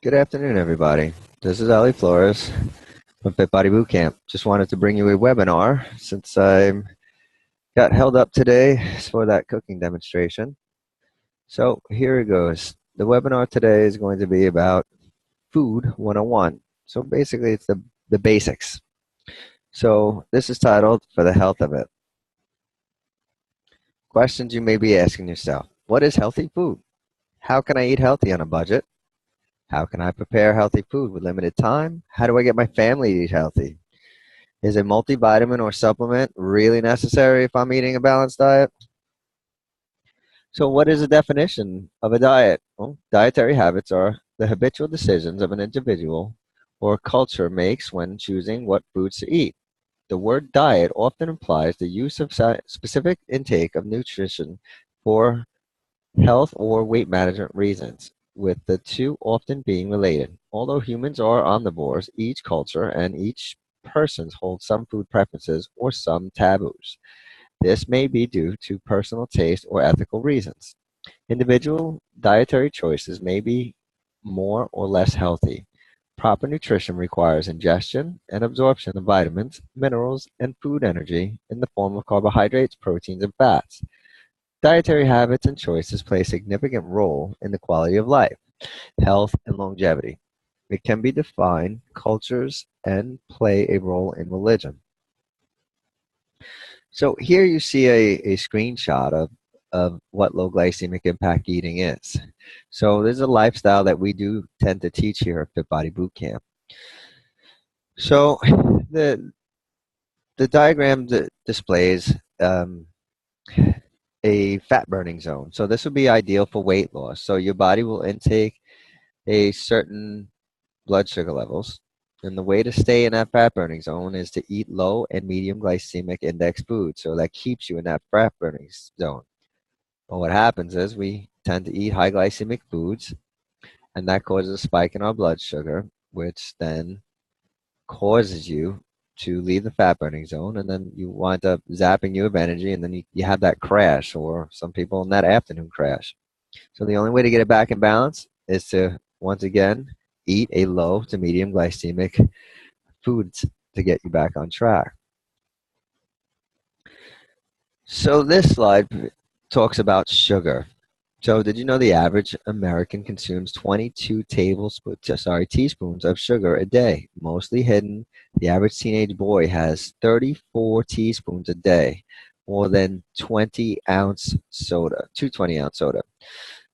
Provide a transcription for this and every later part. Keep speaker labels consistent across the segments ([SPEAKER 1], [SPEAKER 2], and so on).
[SPEAKER 1] Good afternoon, everybody. This is Ali Flores from Fit Body Bootcamp. Just wanted to bring you a webinar since I got held up today for that cooking demonstration. So here it goes. The webinar today is going to be about Food 101. So basically, it's the basics. So this is titled For the Health of It. Questions you may be asking yourself. What is healthy food? How can I eat healthy on a budget? How can I prepare healthy food with limited time? How do I get my family to eat healthy? Is a multivitamin or supplement really necessary if I'm eating a balanced diet? So what is the definition of a diet? Well, dietary habits are the habitual decisions of an individual or culture makes when choosing what foods to eat. The word diet often implies the use of specific intake of nutrition for health or weight management reasons, with the two often being related. Although humans are omnivores, each culture and each person holds some food preferences or some taboos. This may be due to personal taste or ethical reasons. Individual dietary choices may be more or less healthy. Proper nutrition requires ingestion and absorption of vitamins, minerals, and food energy in the form of carbohydrates, proteins, and fats. Dietary habits and choices play a significant role in the quality of life, health, and longevity. It can be defined cultures and play a role in religion. So here you see a screenshot of what low glycemic impact eating is. So this is a lifestyle that we do tend to teach here at Fit Body Bootcamp. So the the diagram displays a fat burning zone. So this would be ideal for weight loss. So your body will intake a certain blood sugar levels. And the way to stay in that fat burning zone is to eat low and medium glycemic index food. So that keeps you in that fat burning zone. But what happens is we tend to eat high glycemic foods, and that causes a spike in our blood sugar, which then causes you to leave the fat burning zone, and then you wind up zapping you of energy, and then you have that crash, or some people in that afternoon crash. So the only way to get it back in balance is to, once again, eat a low to medium glycemic foods to get you back on track. So this slide talks about sugar. So did you know the average American consumes 22 teaspoons of sugar a day, mostly hidden? The average teenage boy has 34 teaspoons a day, more than 20-ounce soda, 220-ounce soda.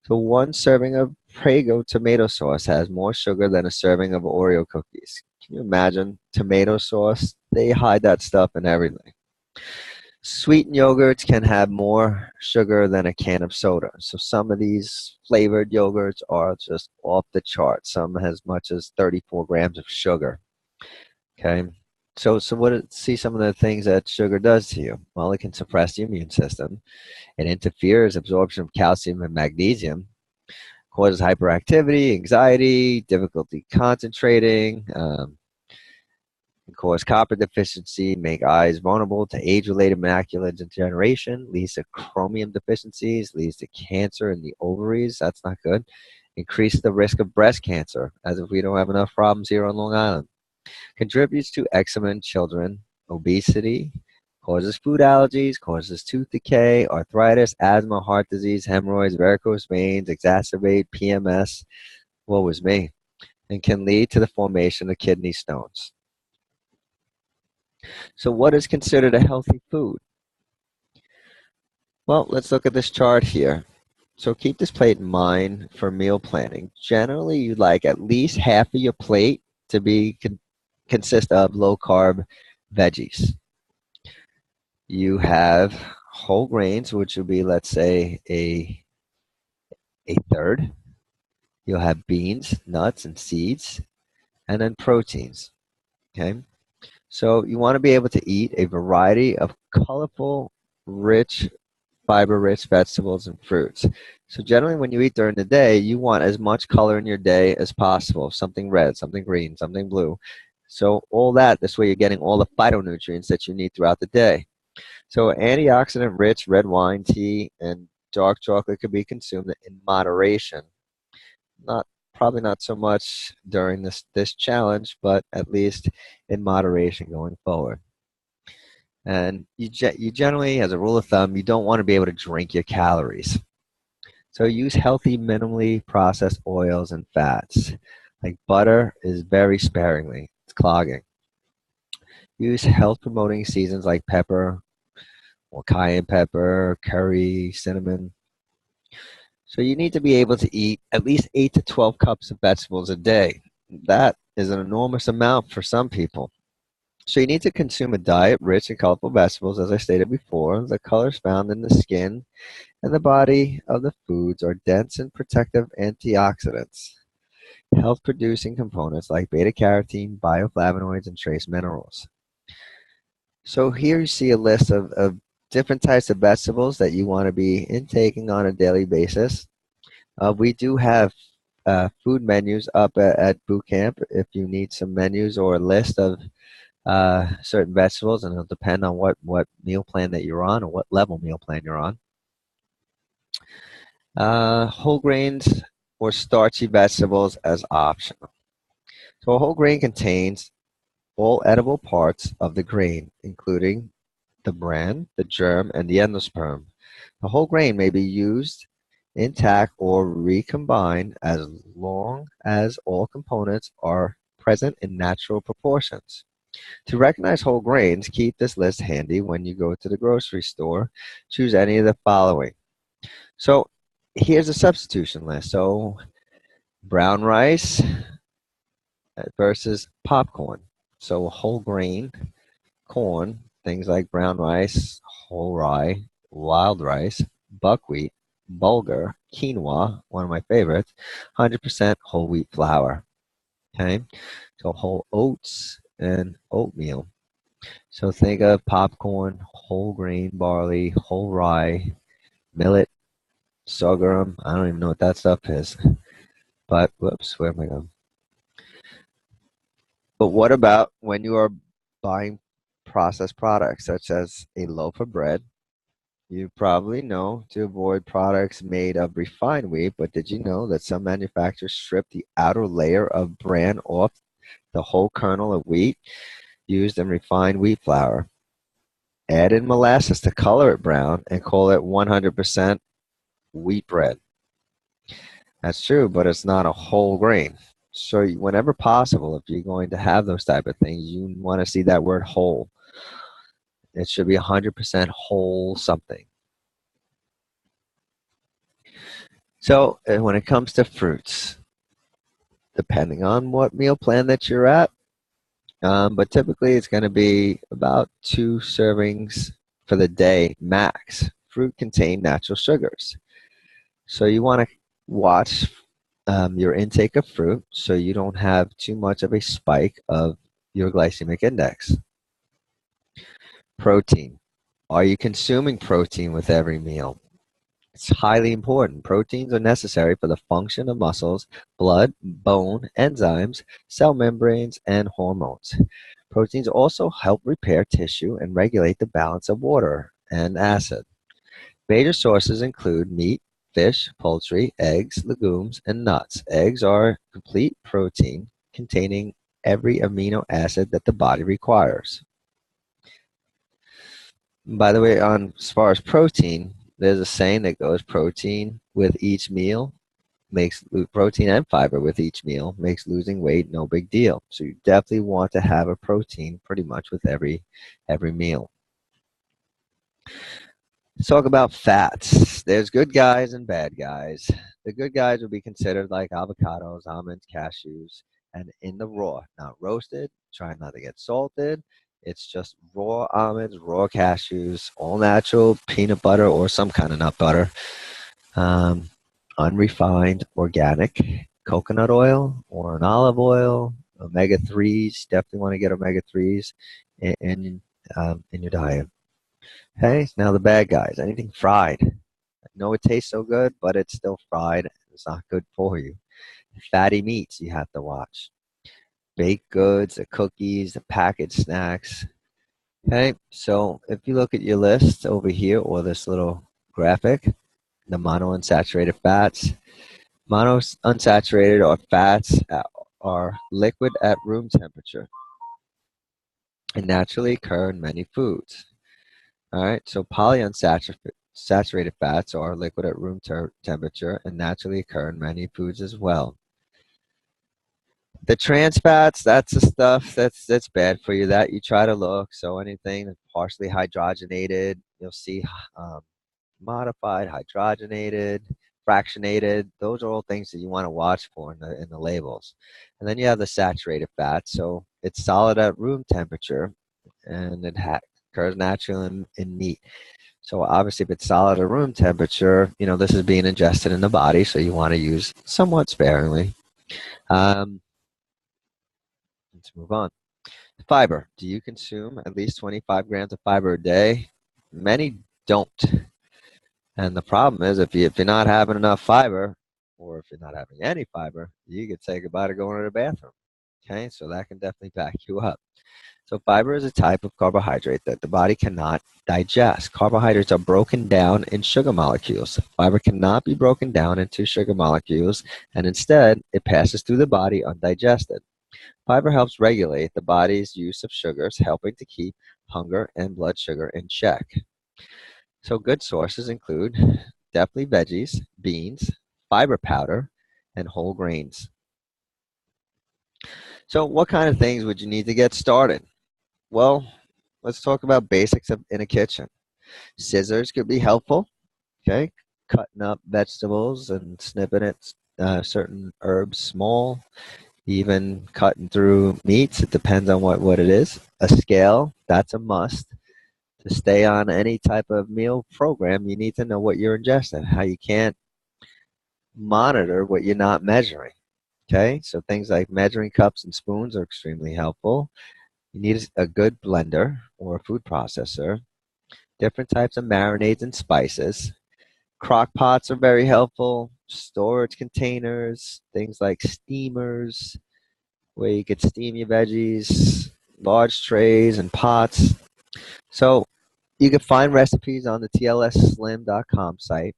[SPEAKER 1] So one serving of Prego tomato sauce has more sugar than a serving of Oreo cookies. Can you imagine tomato sauce? They hide that stuff in everything. Sweetened yogurts can have more sugar than a can of soda. So some of these flavored yogurts are just off the chart. Some as much as 34 grams of sugar. Okay. So see some of the things that sugar does to you. Well, it can suppress the immune system. It interferes absorption of calcium and magnesium, causes hyperactivity, anxiety, difficulty concentrating, can cause copper deficiency, make eyes vulnerable to age-related macular degeneration, leads to chromium deficiencies, leads to cancer in the ovaries. That's not good. Increases the risk of breast cancer, as if we don't have enough problems here on Long Island. Contributes to eczema in children, obesity, causes food allergies, causes tooth decay, arthritis, asthma, heart disease, hemorrhoids, varicose veins, exacerbate PMS, woe is me, and can lead to the formation of kidney stones. So what is considered a healthy food? Well, let's look at this chart here. So keep this plate in mind for meal planning. Generally, you'd like at least half of your plate to be consist of low-carb veggies. You have whole grains, which would be, let's say, a third. You'll have beans, nuts, and seeds, and then proteins. Okay? So you want to be able to eat a variety of colorful, rich, fiber-rich vegetables and fruits. So generally when you eat during the day, you want as much color in your day as possible. Something red, something green, something blue. So all that, this way you're getting all the phytonutrients that you need throughout the day. So antioxidant-rich red wine, tea, and dark chocolate could be consumed in moderation. Not Probably not so much during this challenge, but at least in moderation going forward. And you generally, as a rule of thumb, you don't want to be able to drink your calories. So use healthy, minimally processed oils and fats. Like butter is very sparingly. It's clogging. Use health promoting seasons like pepper or cayenne pepper, curry, cinnamon. So you need to be able to eat at least 8 to 12 cups of vegetables a day. That is an enormous amount for some people. So you need to consume a diet rich in colorful vegetables, as I stated before. The colors found in the skin and the body of the foods are dense in protective antioxidants, health-producing components like beta-carotene, bioflavonoids, and trace minerals. So here you see a list of different types of vegetables that you want to be intaking on a daily basis. We do have food menus up at boot camp if you need some menus or a list of certain vegetables, and it'll depend on what meal plan that you're on or what level meal plan you're on. Whole grains or starchy vegetables as optional. So a whole grain contains all edible parts of the grain, including the bran, the germ, and the endosperm. The whole grain may be used intact or recombined as long as all components are present in natural proportions. To recognize whole grains, keep this list handy when you go to the grocery store. Choose any of the following. So here's a substitution list. So brown rice versus popcorn. So whole grain, corn, things like brown rice, whole rye, wild rice, buckwheat, bulgur, quinoa, one of my favorites, 100% whole wheat flour. Okay, so whole oats and oatmeal. So think of popcorn, whole grain barley, whole rye, millet, sorghum. I don't even know what that stuff is. But whoops, where am I going? But what about when you are buying processed products such as a loaf of bread? You probably know to avoid products made of refined wheat, but did you know that some manufacturers strip the outer layer of bran off the whole kernel of wheat used in refined wheat flour? Add in molasses to color it brown and call it 100% wheat bread. That's true, but it's not a whole grain. So whenever possible, if you're going to have those type of things, you want to see that word whole. It should be 100% whole something. So when it comes to fruits, depending on what meal plan that you're at, but typically it's going to be about 2 servings for the day max. Fruit contain natural sugars. So you want to watch your intake of fruit so you don't have too much of a spike of your glycemic index. Protein. Are you consuming protein with every meal? It's highly important. Proteins are necessary for the function of muscles, blood, bone, enzymes, cell membranes, and hormones. Proteins also help repair tissue and regulate the balance of water and acid. Major sources include meat, fish, poultry, eggs, legumes, and nuts. Eggs are complete protein containing every amino acid that the body requires. By the way, on as far as protein, there's a saying that goes protein with each meal makes protein and fiber with each meal makes losing weight no big deal. So you definitely want to have a protein pretty much with every meal. Let's talk about fats. There's good guys and bad guys. The good guys would be considered like avocados, almonds, cashews, and in the raw, not roasted. Try not to get salted. It's just raw almonds, raw cashews, all natural, peanut butter or some kind of nut butter, unrefined, organic, coconut oil or an olive oil, omega-3s. Definitely want to get omega-3s in your diet. Okay, now the bad guys, anything fried. I know it tastes so good, but it's still fried. It's not good for you. Fatty meats you have to watch. Baked goods, the cookies, the packaged snacks. Okay, so if you look at your list over here or this little graphic, the monounsaturated fats, Monounsaturated or fats are liquid at room temperature and naturally occur in many foods. All right, so polyunsaturated fats are liquid at room temperature and naturally occur in many foods as well. The trans fats, that's the stuff that's bad for you. That you try to look. So anything that's partially hydrogenated, you'll see um, modified, hydrogenated, fractionated. Those are all things that you want to watch for in the labels. And then you have the saturated fat. So it's solid at room temperature, and it occurs naturally in meat. So obviously, if it's solid at room temperature, this is being ingested in the body, so you want to use somewhat sparingly. Um, let's move on. Fiber. Do you consume at least 25 grams of fiber a day? Many don't. And the problem is if you're not having enough fiber, or if you're not having any fiber, you could say goodbye to going to the bathroom. Okay, so that can definitely back you up. So fiber is a type of carbohydrate that the body cannot digest. Carbohydrates are broken down in sugar molecules. Fiber cannot be broken down into sugar molecules, and instead it passes through the body undigested. Fiber helps regulate the body's use of sugars, helping to keep hunger and blood sugar in check. So good sources include definitely veggies, beans, fiber powder, and whole grains. So what kind of things would you need to get started? Well, let's talk about basics in a kitchen. Scissors could be helpful, okay? Cutting up vegetables and snipping it, certain herbs small, even cutting through meats. It depends on what it is. A scale, that's a must. To stay on any type of meal program, you need to know what you're ingesting. How you can't monitor what you're not measuring. Okay, so things like measuring cups and spoons are extremely helpful. You need a good blender or a food processor, different types of marinades and spices. Crock pots are very helpful, storage containers, things like steamers, where you could steam your veggies, large trays and pots. So you can find recipes on the tlsslim.com site.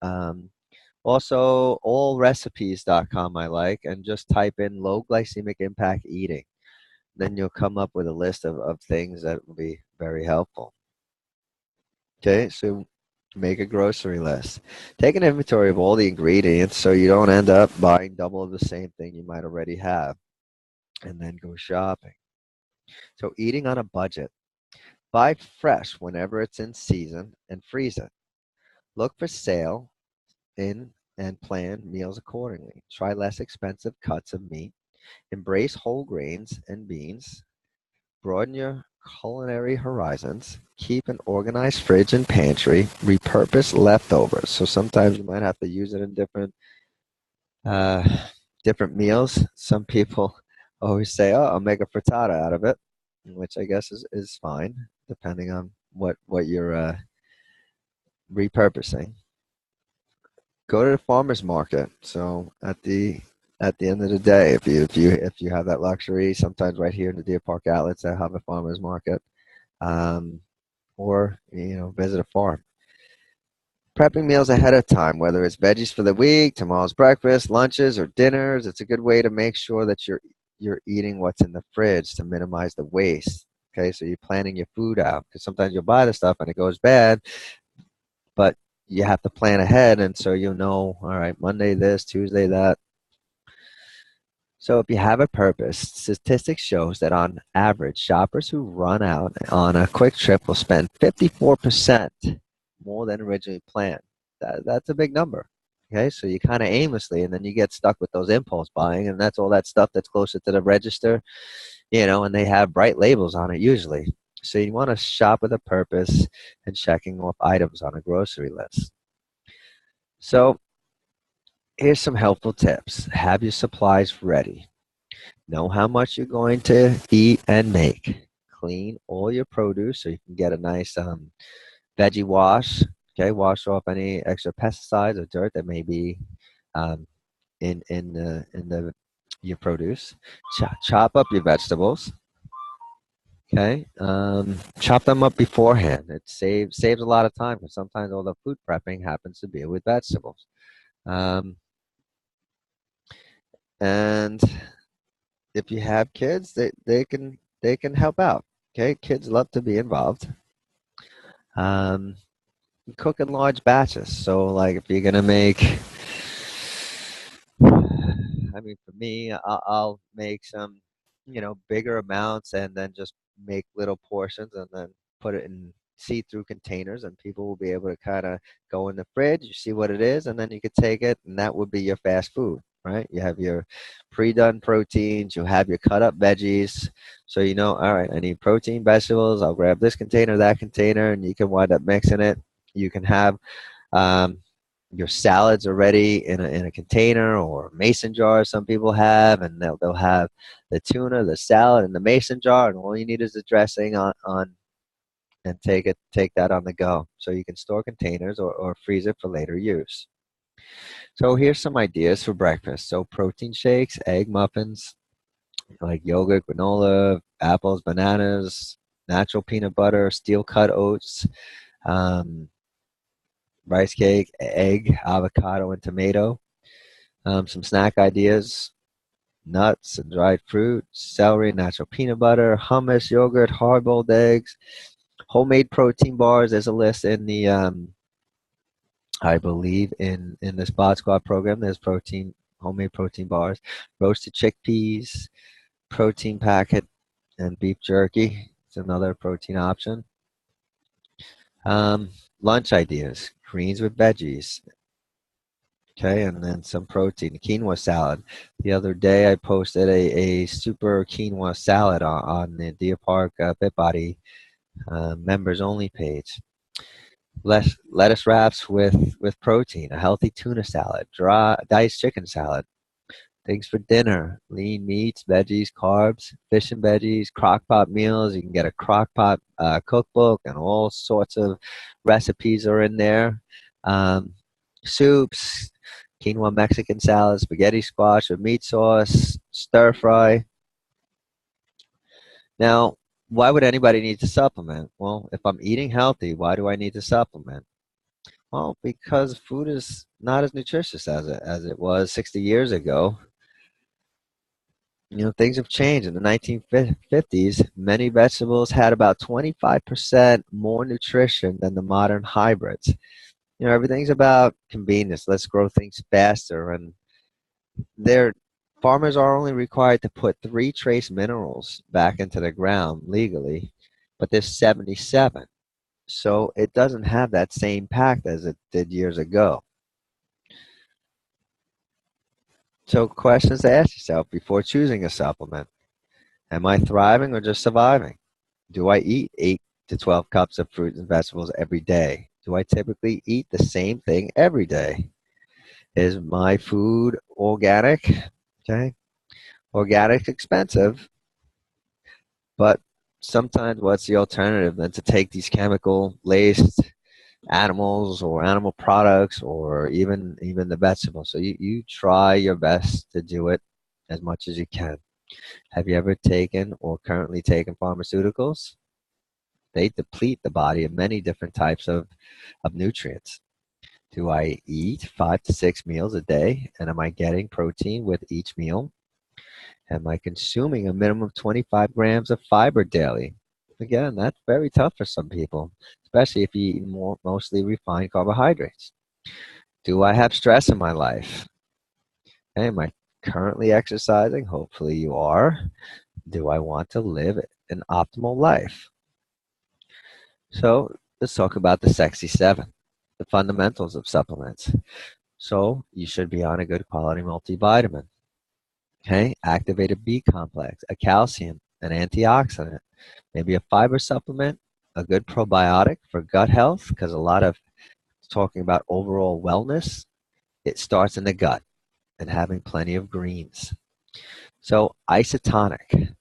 [SPEAKER 1] Um, Also, allrecipes.com I like, and just type in low glycemic impact eating. Then you'll come up with a list of things that will be very helpful. Okay, so make a grocery list. Take an inventory of all the ingredients so you don't end up buying double of the same thing you might already have, and then go shopping. So, eating on a budget. Buy fresh whenever it's in season and freeze it. Look for sale in and plan meals accordingly. Try less expensive cuts of meat. Embrace whole grains and beans. Broaden your culinary horizons. Keep an organized fridge and pantry. Repurpose leftovers. So sometimes you might have to use it in uh, different meals. Some people always say, "Oh, I'll make a frittata out of it," which I guess is fine, depending on what you're repurposing. Go to the farmers market. So at the end of the day, if you have that luxury, sometimes right here in the Deer Park outlets, they have a farmers market, um, or visit a farm. Prepping meals ahead of time, whether it's veggies for the week, tomorrow's breakfast, lunches, or dinners, it's a good way to make sure that you're eating what's in the fridge to minimize the waste. Okay, so you're planning your food out because sometimes you'll buy the stuff and it goes bad, but you have to plan ahead, and so you'll know, all right, Monday this, Tuesday that. So if you have a purpose, statistics shows that on average, shoppers who run out on a quick trip will spend 54% more than originally planned. That's a big number. Okay, so you kind of aimlessly, and then you get stuck with those impulse buying, and that's all that stuff that's closer to the register, and they have bright labels on it usually. So you want to shop with a purpose and checking off items on a grocery list. So here's some helpful tips. Have your supplies ready. Know how much you're going to eat and make. Clean all your produce so you can get a nice veggie wash. Okay, wash off any extra pesticides or dirt that may be um, in the your produce. Chop up your vegetables. Okay, chop them up beforehand. It saves a lot of time because sometimes all the food prepping happens to be with vegetables. Um, And if you have kids, they can help out. Okay, kids love to be involved. Um, Cook in large batches. So like if you're gonna make, I mean, for me, I'll make some, bigger amounts and then just make little portions and then put it in see-through containers and people will be able to kind of go in the fridge, you see what it is, and then you could take it and that would be your fast food, right? You have your pre-done proteins, you have your cut up veggies. So you know, all right, I need protein, vegetables, I'll grab this container, that container, and you can wind up mixing it. You can have um, your salads already in a container or mason jar some people have, and they'll have the tuna, the salad, and the mason jar, and all you need is the dressing on and take that on the go. So you can store containers or freeze it for later use. So here's some ideas for breakfast. So protein shakes, egg muffins, like yogurt, granola, apples, bananas, natural peanut butter, steel cut oats, um, rice cake, egg, avocado, and tomato. Some snack ideas: nuts and dried fruit, celery, natural peanut butter, hummus, yogurt, hard-boiled eggs, homemade protein bars. There's a list in the, I believe, in the Spot Squad program. There's homemade protein bars, roasted chickpeas, protein packet, and beef jerky. It's another protein option. Um, Lunch ideas: greens with veggies. Okay, and then some protein, quinoa salad. The other day I posted a super quinoa salad on the Deer Park Fit Body members only page. Lettuce wraps with protein, a healthy tuna salad, dry diced chicken salad. Things for dinner: lean meats, veggies, carbs, fish and veggies, crock pot meals. You can get a crock pot cookbook, and all sorts of recipes are in there. Um, Soups, quinoa Mexican salad, spaghetti squash with meat sauce, stir fry. Now, why would anybody need to supplement? Well, if I'm eating healthy, why do I need to supplement? Well, because food is not as nutritious as it was 60 years ago. Things have changed. In the 1950s, many vegetables had about 25% more nutrition than the modern hybrids. Everything's about convenience. Let's grow things faster, and their farmers are only required to put 3 trace minerals back into the ground legally, but there's 77. So it doesn't have that same impact as it did years ago. So questions to ask yourself before choosing a supplement: am I thriving or just surviving? Do I eat 8 to 12 cups of fruit and vegetables every day? Do I typically eat the same thing every day? Is my food organic? Okay. Organic expensive, but sometimes what's the alternative than to take these chemical laced animals or animal products or even the vegetables? So you try your best to do it as much as you can. Have you ever taken or currently taken pharmaceuticals? They deplete the body of many different types of nutrients. Do I eat 5 to 6 meals a day? And am I getting protein with each meal? Am I consuming a minimum of 25 grams of fiber daily? Again, that's very tough for some people, especially if you eat mostly refined carbohydrates. Do I have stress in my life? Am I currently exercising? Hopefully you are. Do I want to live an optimal life? So let's talk about the sexy seven, the fundamentals of supplements. So you should be on a good quality multivitamin. Okay, activated B complex, a calcium, an antioxidant, maybe a fiber supplement, a good probiotic for gut health, because a lot of talking about overall wellness, it starts in the gut and having plenty of greens. So isotonic,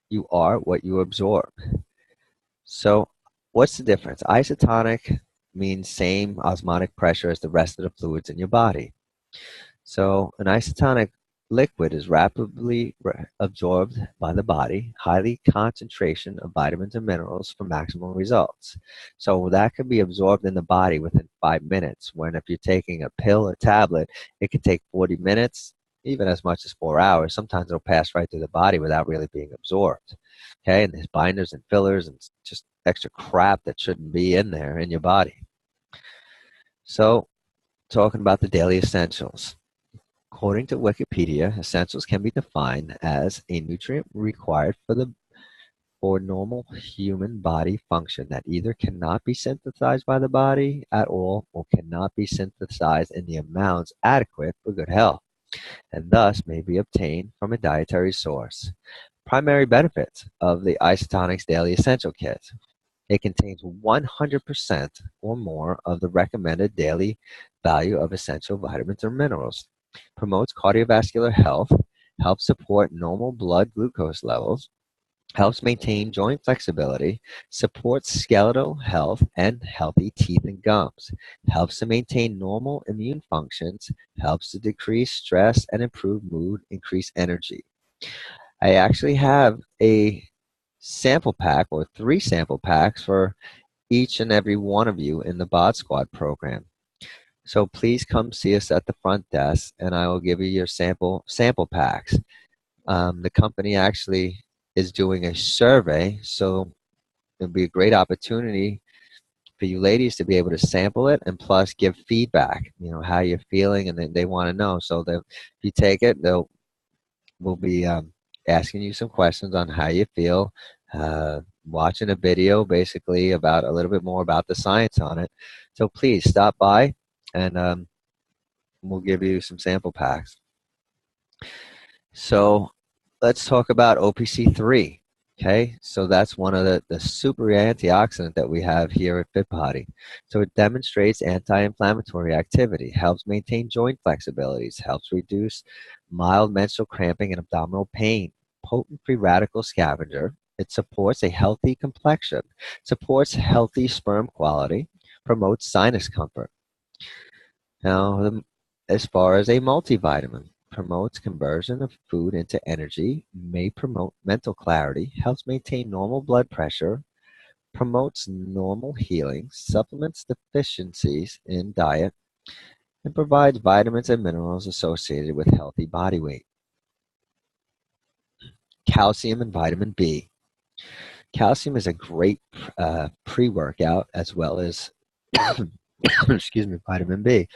[SPEAKER 1] you are what you absorb. So what's the difference? Isotonic means same osmotic pressure as the rest of the fluids in your body. So an isotonic liquid is rapidly absorbed by the body, highly concentration of vitamins and minerals for maximum results. So that can be absorbed in the body within 5 minutes, when if you're taking a pill or tablet, it can take 40 minutes even as much as 4 hours. Sometimes it'll pass right through the body without really being absorbed. Okay, and there's binders and fillers and just extra crap that shouldn't be in there in your body. So, talking about the daily essentials. According to Wikipedia, essentials can be defined as a nutrient required for normal human body function that either cannot be synthesized by the body at all or cannot be synthesized in the amounts adequate for good health, and thus may be obtained from a dietary source. Primary benefits of the Isotonics Daily Essential Kit. It contains 100% or more of the recommended daily value of essential vitamins or minerals, promotes cardiovascular health, helps support normal blood glucose levels, helps maintain joint flexibility, supports skeletal health and healthy teeth and gums, helps to maintain normal immune functions, helps to decrease stress and improve mood, increase energy. I actually have a sample pack or 3 sample packs for each and every one of you in the Bod Squad program. So please come see us at the front desk, and I will give you your sample packs. The company actually is doing a survey, so it'll be a great opportunity for you ladies to be able to sample it and plus give feedback. You know how you're feeling, and then they want to know. So that if you take it, we'll be asking you some questions on how you feel. Watching a video basically about a little bit more about the science on it. So please stop by and we'll give you some sample packs. So let's talk about OPC3. Okay, so that's one of the super antioxidant that we have here at FitBody. So it demonstrates anti-inflammatory activity, helps maintain joint flexibilities, helps reduce mild menstrual cramping and abdominal pain, potent free radical scavenger. It supports a healthy complexion, supports healthy sperm quality, promotes sinus comfort. Now, as far as a multivitamin, promotes conversion of food into energy, may promote mental clarity, helps maintain normal blood pressure, promotes normal healing, supplements deficiencies in diet, and provides vitamins and minerals associated with healthy body weight. Calcium and vitamin B. Calcium is a great pre-workout as well as excuse me, vitamin B.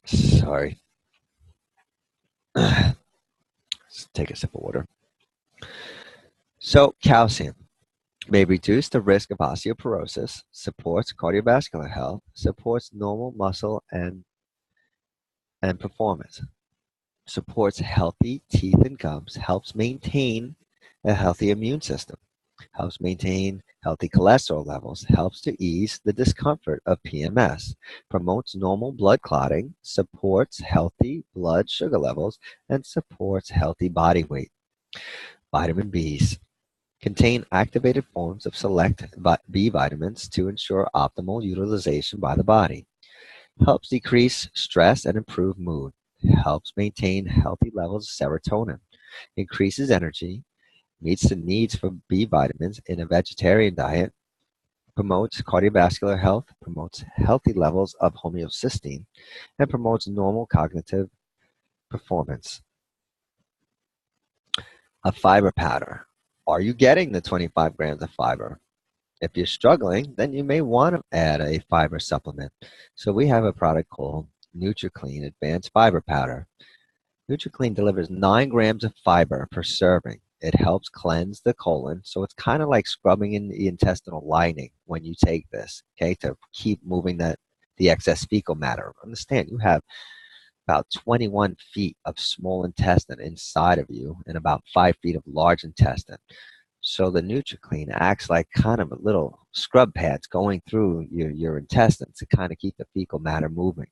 [SPEAKER 1] Sorry. Let's take a sip of water. So, calcium may reduce the risk of osteoporosis, supports cardiovascular health, supports normal muscle and performance, supports healthy teeth and gums, helps maintain a healthy immune system, helps maintain healthy cholesterol levels, helps to ease the discomfort of PMS, promotes normal blood clotting, supports healthy blood sugar levels, and supports healthy body weight. Vitamin Bs contain activated forms of select B vitamins to ensure optimal utilization by the body, helps decrease stress and improve mood, helps maintain healthy levels of serotonin, increases energy, meets the needs for B vitamins in a vegetarian diet, promotes cardiovascular health, promotes healthy levels of homeostasis, and promotes normal cognitive performance. A fiber powder. Are you getting the 25 grams of fiber? If you're struggling, then you may want to add a fiber supplement. So we have a product called NutriClean Advanced Fiber Powder. NutriClean delivers 9 grams of fiber per serving. It helps cleanse the colon, so it's kind of like scrubbing in the intestinal lining when you take this, okay, to keep moving the excess fecal matter. Understand, you have about 21 feet of small intestine inside of you and about 5 feet of large intestine. So the NutriClean acts like kind of a little scrub pads going through your intestines to kind of keep the fecal matter moving.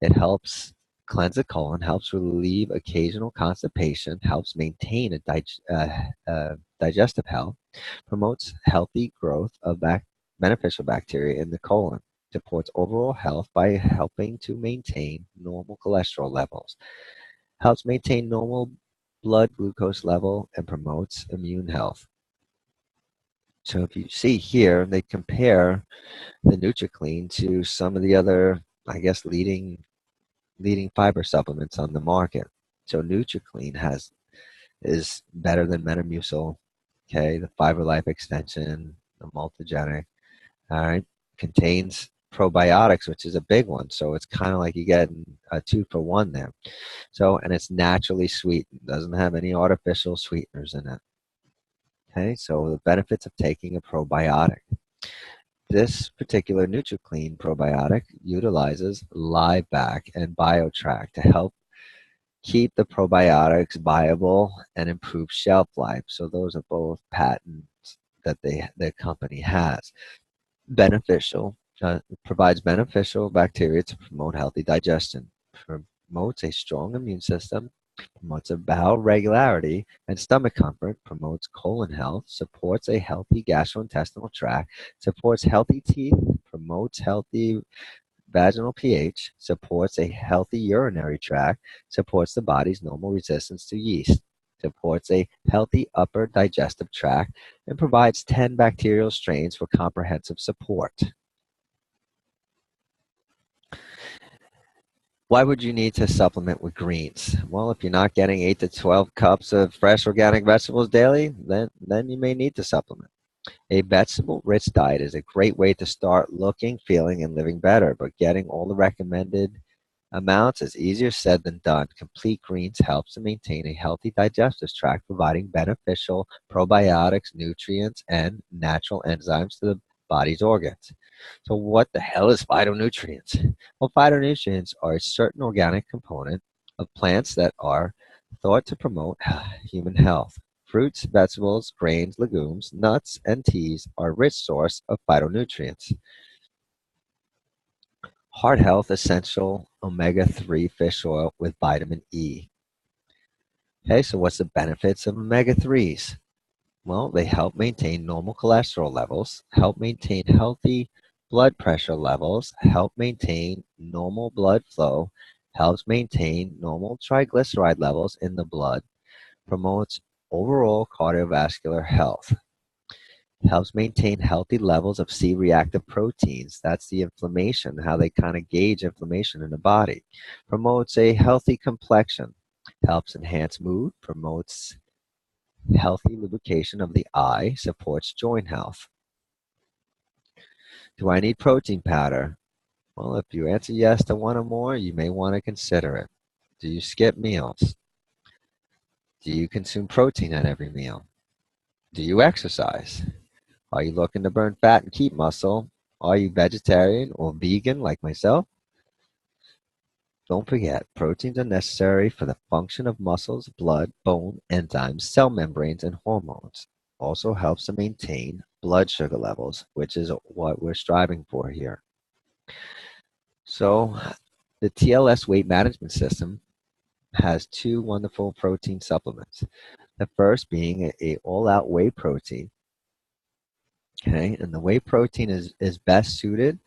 [SPEAKER 1] It helps cleanse the colon, helps relieve occasional constipation, helps maintain a digestive health, promotes healthy growth of beneficial bacteria in the colon, supports overall health by helping to maintain normal cholesterol levels, helps maintain normal blood glucose level, and promotes immune health. So if you see here, they compare the NutriClean to some of the other, I guess, leading leading fiber supplements on the market. So NutriClean is better than Metamucil, okay, the Fiber Life Extension, the Multigenic, all right, contains probiotics, which is a big one. So it's kind of like you get a 2-for-1 there. So, and it's naturally sweetened, doesn't have any artificial sweeteners in it. Okay, so the benefits of taking a probiotic. This particular NutriClean probiotic utilizes LiveBac and BioTrack to help keep the probiotics viable and improve shelf life. So those are both patents that the company has. Beneficial, provides beneficial bacteria to promote healthy digestion, promotes a strong immune system, promotes a bowel regularity and stomach comfort, promotes colon health, supports a healthy gastrointestinal tract, supports healthy teeth, promotes healthy vaginal pH, supports a healthy urinary tract, supports the body's normal resistance to yeast, supports a healthy upper digestive tract, and provides 10 bacterial strains for comprehensive support. Why would you need to supplement with greens? Well, if you're not getting 8 to 12 cups of fresh organic vegetables daily, then you may need to supplement. A vegetable-rich diet is a great way to start looking, feeling, and living better, but getting all the recommended amounts is easier said than done. Complete Greens helps to maintain a healthy digestive tract, providing beneficial probiotics, nutrients, and natural enzymes to the body's organs. So what the hell is phytonutrients? Well, phytonutrients are a certain organic component of plants that are thought to promote human health. Fruits, vegetables, grains, legumes, nuts, and teas are a rich source of phytonutrients. Heart health essential omega-3 fish oil with vitamin E. Okay, so what's the benefits of omega-3s? Well, they help maintain normal cholesterol levels, help maintain healthy blood pressure levels, help maintain normal blood flow, helps maintain normal triglyceride levels in the blood, promotes overall cardiovascular health, helps maintain healthy levels of C-reactive proteins. That's the inflammation, how they kind of gauge inflammation in the body. Promotes a healthy complexion, helps enhance mood, promotes healthy lubrication of the eye, supports joint health. Do I need protein powder? Well, if you answer yes to one or more, you may want to consider it. Do you skip meals? Do you consume protein at every meal? Do you exercise? Are you looking to burn fat and keep muscle? Are you vegetarian or vegan like myself? Don't forget, proteins are necessary for the function of muscles, blood, bone, enzymes, cell membranes, and hormones. Also helps to maintain blood sugar levels, which is what we're striving for here. So the TLS weight management system has two wonderful protein supplements. The first being a all-out whey protein. Okay, and the whey protein is best suited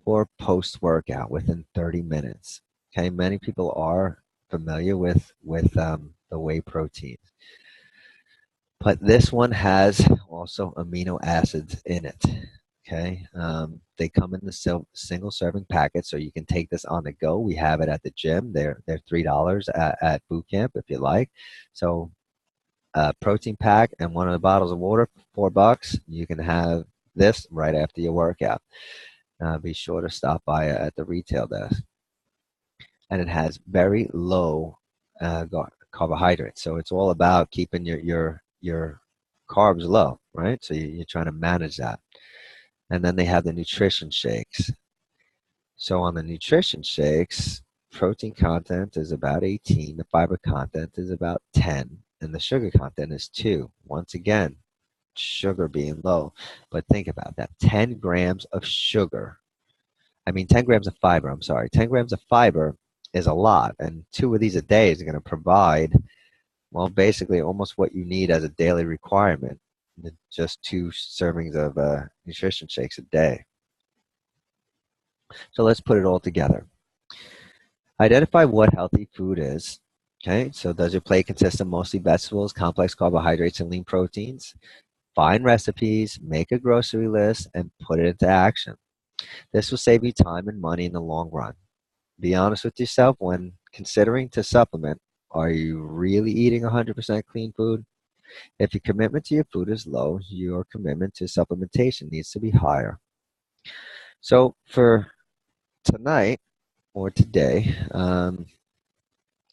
[SPEAKER 1] for post-workout within 30 minutes. Okay, many people are familiar with the whey protein, but this one has also amino acids in it. Okay, they come in the single serving packet, so you can take this on the go. We have it at the gym. They're $3 at boot camp if you like. So protein pack and one of the bottles of water, $4. You can have this right after your workout. Be sure to stop by at the retail desk. And it has very low carbohydrates, so it's all about keeping your carbs low, right? So you're trying to manage that. And then they have the nutrition shakes. So on the nutrition shakes, protein content is about 18, the fiber content is about 10, and the sugar content is 2. Once again, sugar being low. But think about that, 10 grams of sugar. 10 grams of fiber, I'm sorry. 10 grams of fiber is a lot, and 2 of these a day is going to provide, well, basically almost what you need as a daily requirement. Just 2 servings of nutrition shakes a day. So let's put it all together. Identify what healthy food is. Okay, so does your plate consist of mostly vegetables, complex carbohydrates, and lean proteins? Find recipes, make a grocery list, and put it into action. This will save you time and money in the long run. Be honest with yourself when considering to supplement. Are you really eating 100% clean food? If your commitment to your food is low, your commitment to supplementation needs to be higher. So for tonight or today,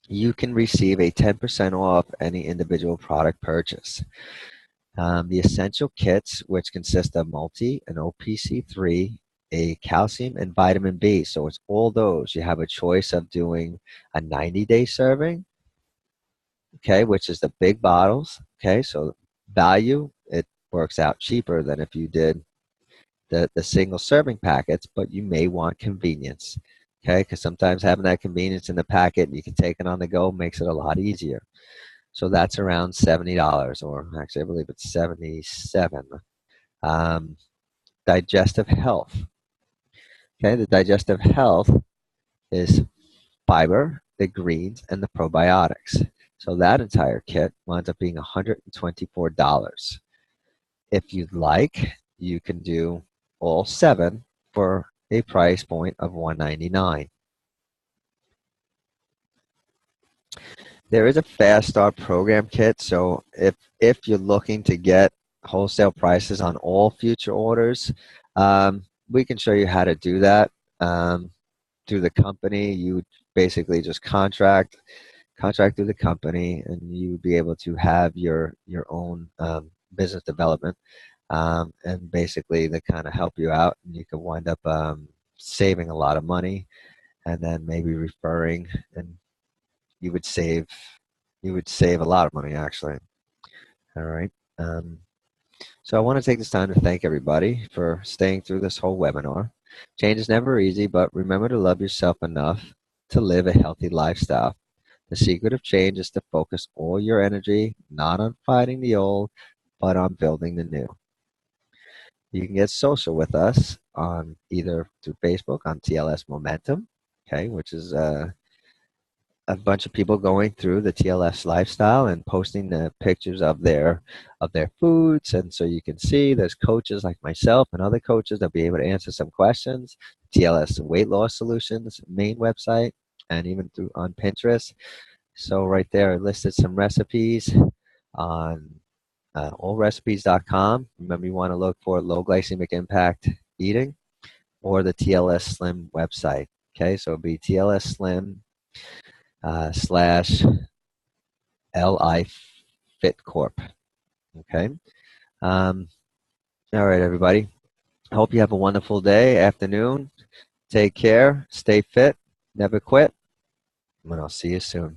[SPEAKER 1] you can receive a 10% off any individual product purchase. The essential kits, which consist of multi, an OPC3, a calcium, and vitamin B. So it's all those. You have a choice of doing a 90-day serving, okay, which is the big bottles, okay. So value, it works out cheaper than if you did the single serving packets, but you may want convenience, okay, because sometimes having that convenience in the packet, you can take it on the go, makes it a lot easier. So that's around $70, or actually I believe it's 77. Um, digestive health. Okay, the digestive health is fiber, the greens, and the probiotics. So that entire kit winds up being $124. If you'd like, you can do all 7 for a price point of $199. There is a fast start program kit, so if you're looking to get wholesale prices on all future orders, we can show you how to do that. Through the company, you would basically just contract through the company, and you would be able to have your own business development, and basically they kind of help you out, and you can wind up saving a lot of money, and then maybe referring, and you would save a lot of money actually. All right. Um, so I want to take this time to thank everybody for staying through this whole webinar. Change is never easy, but remember to love yourself enough to live a healthy lifestyle. The secret of change is to focus all your energy not on fighting the old, but on building the new. You can get social with us on either through Facebook on TLS Momentum, okay, which is a bunch of people going through the TLS lifestyle and posting the pictures of their foods, and so you can see there's coaches like myself and other coaches that'll be able to answer some questions. TLS Weight Loss Solutions main website, and even through on Pinterest. So right there I listed some recipes on allrecipes.com. Remember, you want to look for low glycemic impact eating, or the TLS Slim website. Okay, so it'll be TLS Slim slash LI Fit Corp. Okay. All right, everybody. I hope you have a wonderful day, afternoon. Take care. Stay fit. Never quit. And I'll see you soon.